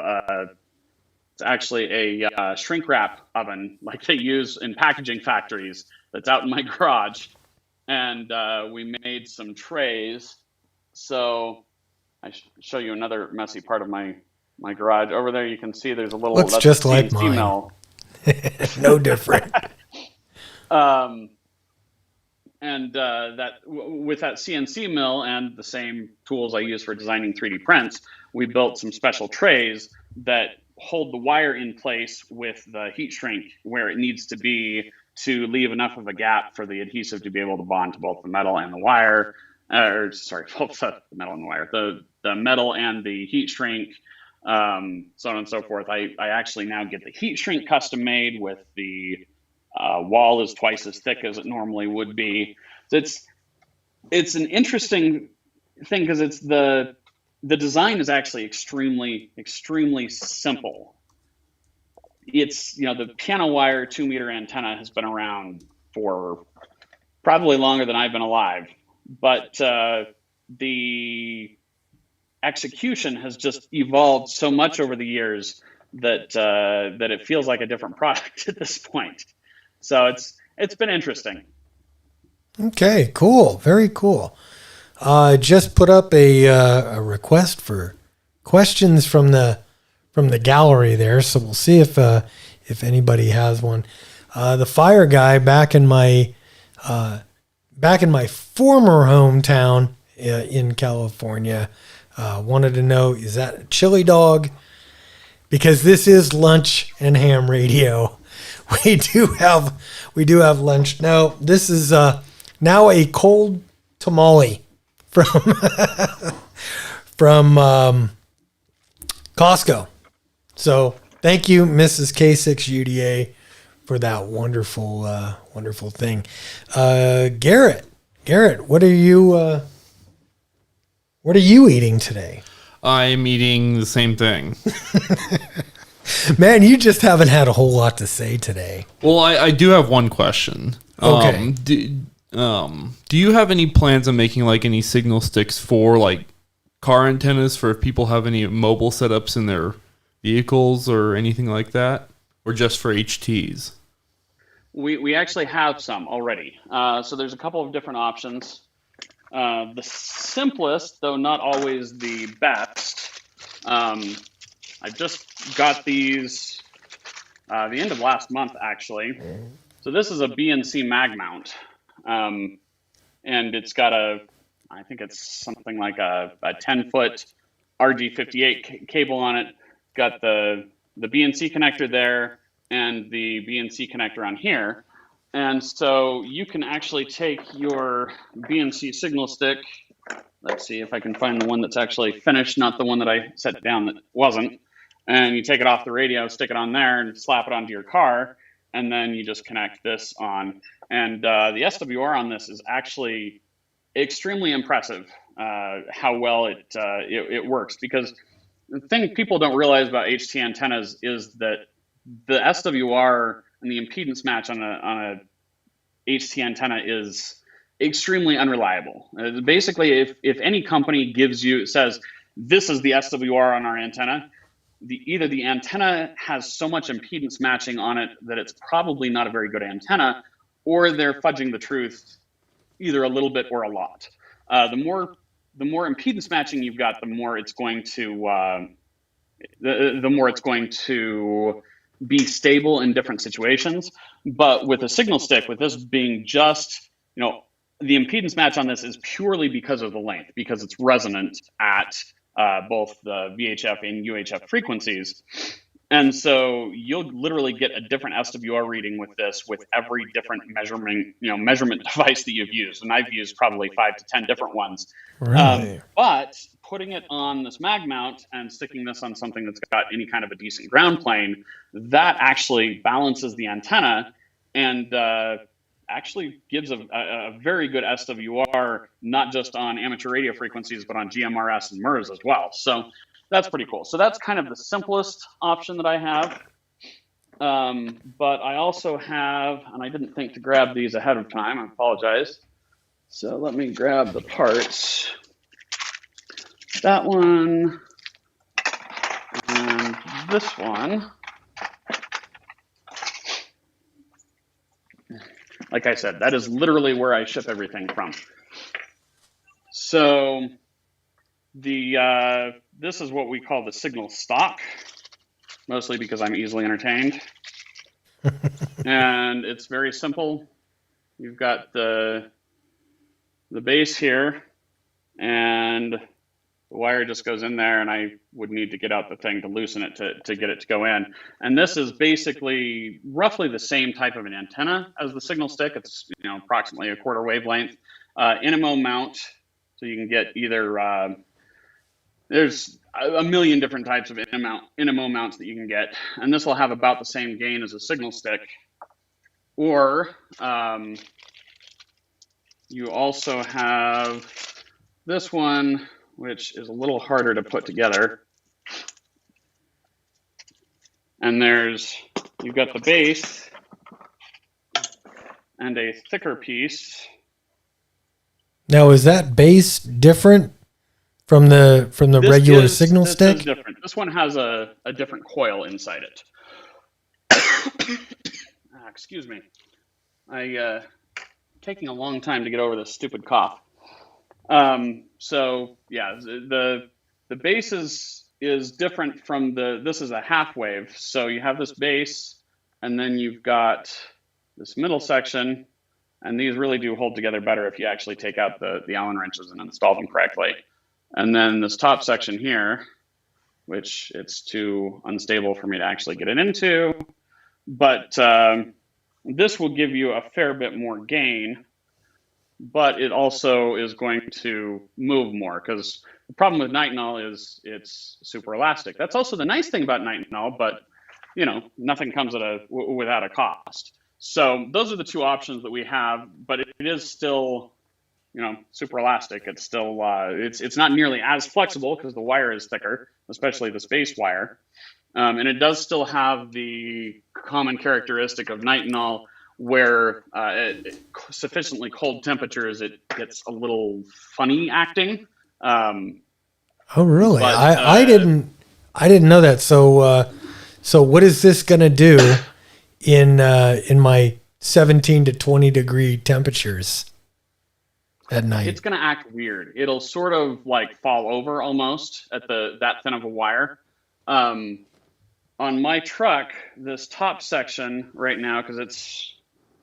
it's actually a shrink wrap oven like they use in packaging factories that's out in my garage. And we made some trays. So I show you another messy part of my garage. Over there you can see there's a little... Looks just like mine. Mill. No different. And with that CNC mill and the same tools I use for designing 3D prints, we built some special trays that hold the wire in place with the heat shrink where it needs to be to leave enough of a gap for the adhesive to be able to bond to both the metal and the wire. Both the metal and the wire, the metal and the heat shrink, so on and so forth. I actually now get the heat shrink custom made with the wall is twice as thick as it normally would be. So it's an interesting thing because it's the design is actually extremely simple. It's, the piano wire 2-meter antenna has been around for probably longer than I've been alive, but the execution has just evolved so much over the years that it feels like a different product at this point. So it's been interesting. Okay, cool. Very cool. Just put up a request for questions from the gallery there, so we'll see if anybody has one. The fire guy back in my former hometown in California wanted to know, is that a chili dog? Because this is lunch and ham radio. We do have lunch. No, this is now a cold tamale from Costco. So thank you, Mrs. K6UDA, for that wonderful thing. Garret, what are you eating today? I'm eating the same thing. Man, you just haven't had a whole lot to say today. Well, I do have one question. Okay. Do you have any plans on making like any signal sticks for like car antennas for if people have any mobile setups in their vehicles or anything like that, or just for HTs? We actually have some already. So there's a couple of different options. The simplest, though not always the best. I just got these the end of last month, actually. So this is a BNC mag mount, and it's got I think it's something like a 10-foot RG58 cable on it. Got the BNC connector there and the BNC connector on here. And so you can actually take your BNC signal stick. Let's see if I can find the one that's actually finished, not the one that I set down that wasn't. And you take it off the radio, stick it on there, and slap it onto your car. And then you just connect this on. And the SWR on this is actually extremely impressive, how well it works. Because the thing people don't realize about HT antennas is that the SWR and the impedance match on a HT antenna is extremely unreliable. Basically, if any company says, this is the SWR on our antenna, either the antenna has so much impedance matching on it that it's probably not a very good antenna, or they're fudging the truth either a little bit or a lot. The more impedance matching you've got, the more it's going to be stable in different situations. But with a signal stick, with this being just the impedance match on this is purely because of the length, because it's resonant at both the VHF and UHF frequencies. And so you'll literally get a different SWR reading with this with every different measurement device that you've used. And I've used probably 5 to 10 different ones. Really? But putting it on this mag mount and sticking this on something that's got any kind of a decent ground plane, that actually balances the antenna and actually gives a very good SWR, not just on amateur radio frequencies, but on GMRS and MURS as well. So that's pretty cool. So that's kind of the simplest option that I have. But I also have, and I didn't think to grab these ahead of time, I apologize. So let me grab the parts. That one, and this one. Like I said, that is literally where I ship everything from. So this is what we call the signal stock, mostly because I'm easily entertained. And it's very simple. You've got the base here, and the wire just goes in there, and I would need to get out the thing to loosen it to get it to go in. And this is basically roughly the same type of an antenna as the signal stick. It's approximately a quarter wavelength. NMO mount, so you can get either there's a million different types of NMO mounts that you can get, and this will have about the same gain as a signal stick. Or you also have this one, which is a little harder to put together. And you've got the base and a thicker piece. Now, is that base different from the regular signal stick? This is different. This one has a different coil inside it. Excuse me. Taking a long time to get over this stupid cough. So yeah, the base is different from this is a half wave. So you have this base, and then you've got this middle section, and these really do hold together better if you actually take out the Allen wrenches and install them correctly. And then this top section here, which it's too unstable for me to actually get it into, but this will give you a fair bit more gain, but it also is going to move more, because the problem with nitinol is it's super elastic. That's also the nice thing about nitinol, but nothing comes without a cost. So those are the two options that we have, but it is still super elastic. It's still it's not nearly as flexible because the wire is thicker, especially the space wire. And it does still have the common characteristic of nitinol, where at sufficiently cold temperatures, it gets a little funny acting. Oh, really? But, I didn't know that. So what is this going to do in my 17 to 20 degree temperatures at night? It's going to act weird. It'll sort of like fall over almost at that thin of a wire. On my truck, this top section right now, because it's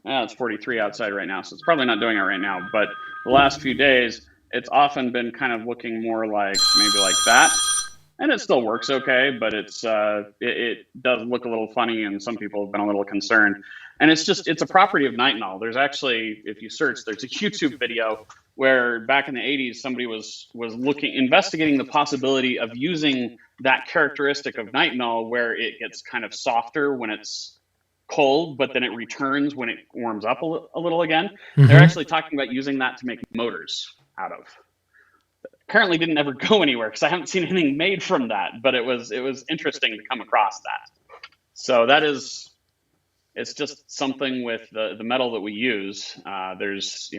43 outside right now, so it's probably not doing it right now. But the last few days, it's often been kind of looking more like maybe like that, and it still works okay. But it does look a little funny, and some people have been a little concerned. And it's a property of nitinol. There's actually, if you search, there's a YouTube video where back in the 80s, somebody was investigating the possibility of using that characteristic of nitinol, where it gets kind of softer when it's cold, but then it returns when it warms up a little again. Mm-hmm. They're actually talking about using that to make motors out of. Apparently didn't ever go anywhere because I haven't seen anything made from that, but it was interesting to come across that. So it's just something with the metal that we use. There's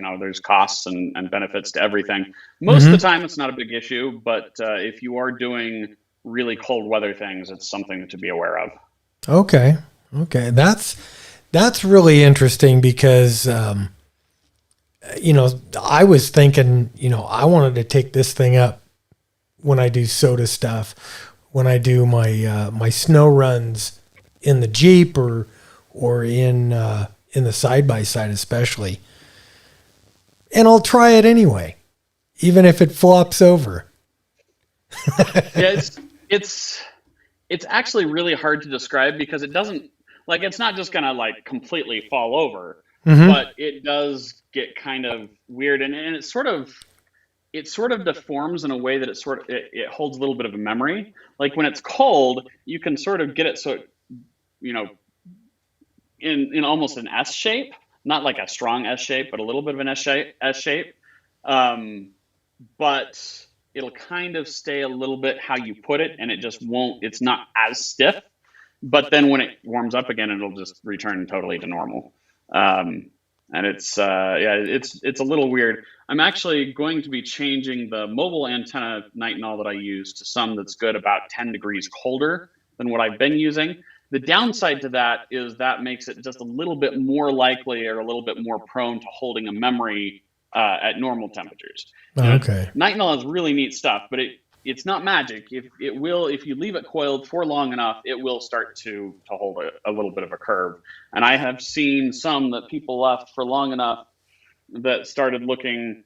costs and benefits to everything. Most of the time it's not a big issue, but if you are doing really cold weather things, it's something to be aware of. Okay. That's really interesting because, I was thinking, I wanted to take this thing up when I do soda stuff, when I do my snow runs in the Jeep or in the side-by-side especially. and I'll try it anyway, even if it flops over. Yeah, it's actually really hard to describe because it doesn't, like, it's not just gonna like completely fall over, but it does get kind of weird, and it sort of deforms in a way that it holds a little bit of a memory. Like when it's cold, you can sort of get it so you know in almost an S shape, not like a strong S shape, but a little bit of an S shape. Um, but it'll kind of stay a little bit how you put it, and it just won't. It's not as stiff. But then when it warms up again, it'll just return totally to normal. And it's a little weird. I'm actually going to be changing the mobile antenna nitinol that I use to some that's good about 10 degrees colder than what I've been using. The downside to that is that makes it just a little bit more likely or a little bit more prone to holding a memory at normal temperatures. Okay. Nitinol is really neat stuff, but it's not magic. If you leave it coiled for long enough, it will start to hold a little bit of a curve. And I have seen some that people left for long enough that started looking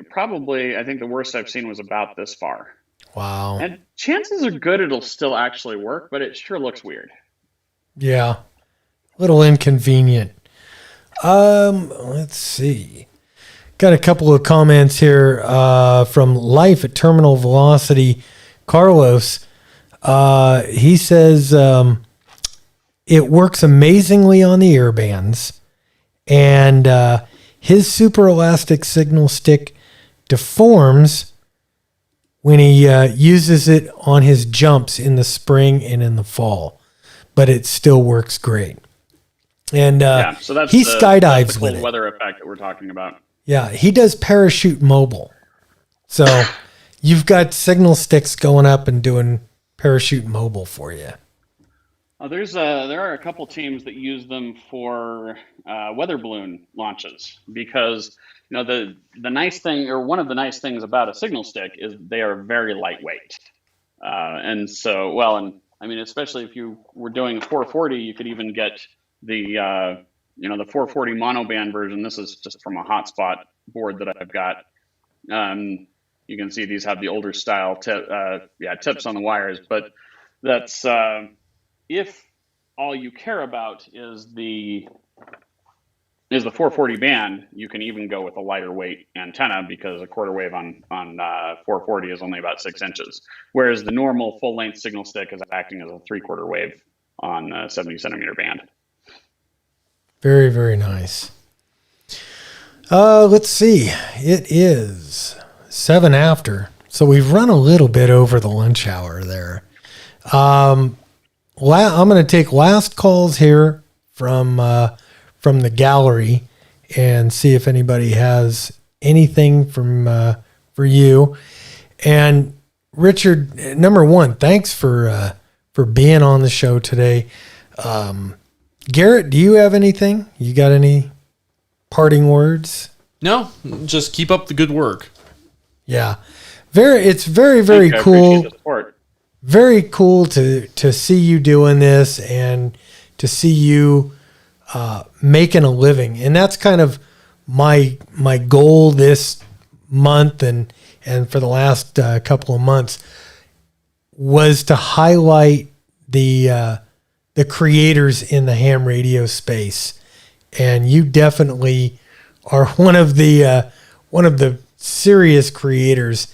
probably, I think the worst I've seen was about this far. Wow. And chances are good it'll still actually work, but it sure looks weird. Yeah. A little inconvenient. Let's see. Got a couple of comments here from Life at Terminal Velocity. Carlos, he says it works amazingly on the air bands, and his super elastic signal stick deforms when he uses it on his jumps in the spring and in the fall, but it still works great. And so that's he that's skydives the with cold it. weather effect that we're talking about. Yeah, he does parachute mobile. So you've got signal sticks going up and doing parachute mobile for you. There are a couple teams that use them for weather balloon launches because the nice thing, or one of the nice things about a signal stick is they are very lightweight, and so and I mean especially if you were doing a 440, you could even get the the 440 monoband version. This is just from a hotspot board that I've got. You can see these have the older style tips on the wires, but that's if all you care about is the 440 band, you can even go with a lighter weight antenna because a quarter wave on 440 is only about 6 inches, whereas the normal full length signal stick is acting as a 3/4 wave on a 70 centimeter band. Very, very nice. Let's see. It is 7 after, so we've run a little bit over the lunch hour there. I'm going to take last calls here from the gallery and see if anybody has anything for you. And Richard, number one, thanks for being on the show today. Garrett, do you have anything? You got any parting words? No, just keep up the good work. Yeah. It's very, very Thank you. I cool. appreciate the support. Very cool to see you doing this and to see you making a living. And that's kind of my goal this month and for the last couple of months was to highlight the creators in the ham radio space. And you definitely are one of the serious creators,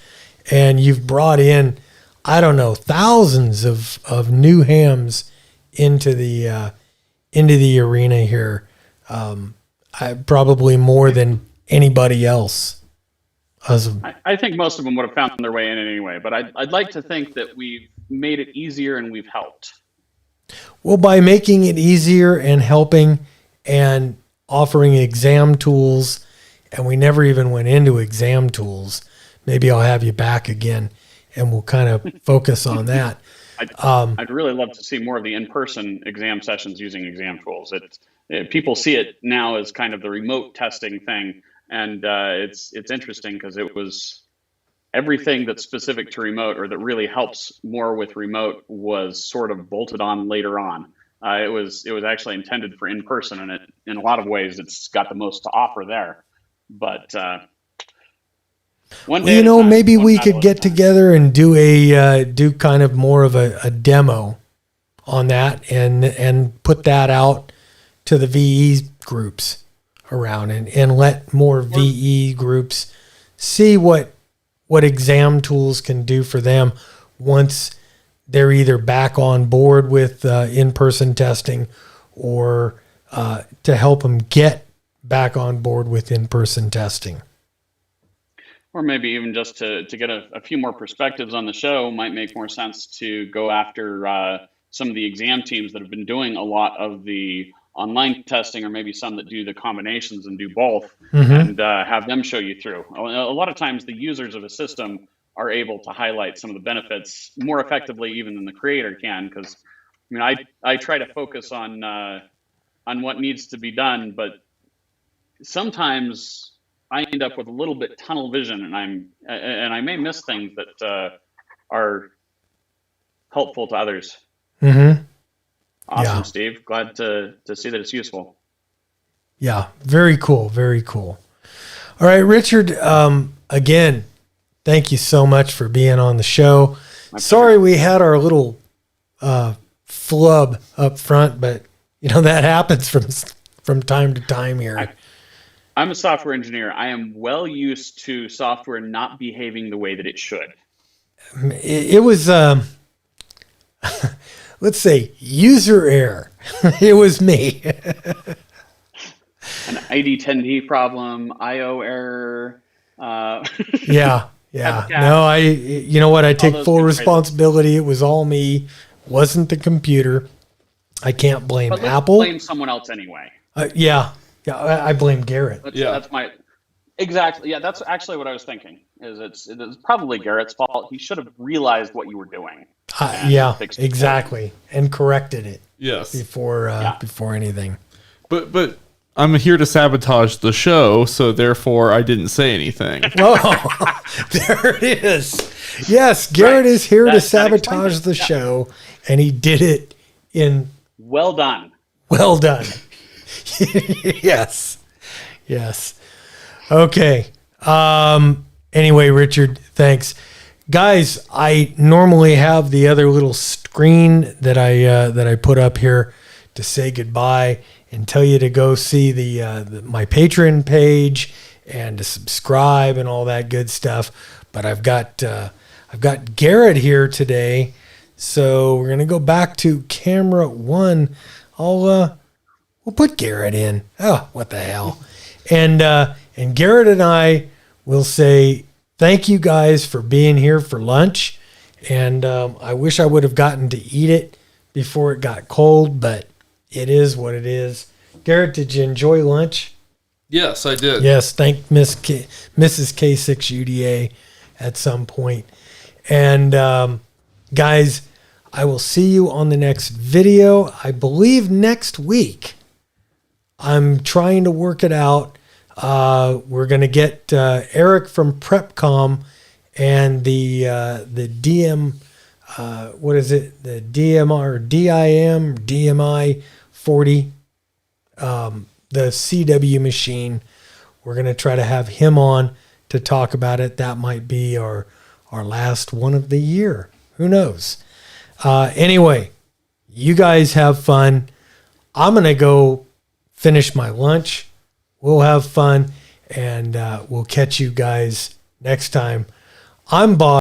and you've brought in, I don't know, thousands of new hams into the arena here. Probably more than anybody else. I think most of them would have found their way in anyway, but I'd like to think that we've made it easier and we've helped. Well, by making it easier and helping and offering exam tools, and we never even went into exam tools. Maybe I'll have you back again and we'll kind of focus on that. I'd really love to see more of the in-person exam sessions using exam tools. People see it now as kind of the remote testing thing, and it's interesting because it was everything that's specific to remote or that really helps more with remote was sort of bolted on later on. It was actually intended for in-person, and in a lot of ways it's got the most to offer there. But one Well, day, you at a know, time, maybe one we battle could at a get time. together and do kind of more of a demo on that and put that out to the VE groups around and let more VE groups see what exam tools can do for them once they're either back on board with in-person testing or to help them get back on board with in-person testing. Or maybe even just to get a few more perspectives on the show might make more sense to go after some of the exam teams that have been doing a lot of the online testing, or maybe some that do the combinations and do both, and have them show you through. A lot of times the users of a system are able to highlight some of the benefits more effectively even than the creator can, because I mean, I try to focus on what needs to be done, but sometimes I end up with a little bit tunnel vision, and I may miss things that are helpful to others. Mm-hmm. Awesome, Yeah. Steve. Glad to see that it's useful. Yeah, very cool, very cool. All right, Richard, again, thank you so much for being on the show. Sorry we had our little flub up front, but you know that happens from time to time here. I'm a software engineer. I am well used to software not behaving the way that it should. It was, let's say, user error. It was me. An ID10D problem, IO error. Yeah. No, you know what? I take full responsibility. It was all me. Wasn't the computer. I can't blame But let's Apple. blame someone else anyway. Yeah, I blame Garret. That's my exactly. Yeah, that's actually what I was thinking. It is probably Garrett's fault. He should have realized what you were doing. Yeah, exactly, and corrected it. Yes. Before anything. But I'm here to sabotage the show, so therefore I didn't say anything. Oh, there it is. Yes, Garret is here to sabotage the show, and he did it in well done. Well done. Yes. Okay. Anyway, Richard, thanks. Guys, I normally have the other little screen that I put up here to say goodbye and tell you to go see my Patreon page and to subscribe and all that good stuff. But I've got Garret here today, so we're gonna go back to camera one. We'll put Garret in. Oh, what the hell? And Garret and I will say thank you guys for being here for lunch. And I wish I would have gotten to eat it before it got cold, but it is what it is. Garret, did you enjoy lunch? Yes, I did. Yes, thank Mrs. K6UDA at some point. And guys, I will see you on the next video. I believe next week. I'm trying to work it out. We're going to get Eric from PrepCom and the DM, what is it? The DMI 40, the CW machine. We're going to try to have him on to talk about it. That might be our last one of the year. Who knows? Anyway, you guys have fun. I'm going to go finish my lunch. We'll have fun, and we'll catch you guys next time. I'm Bob.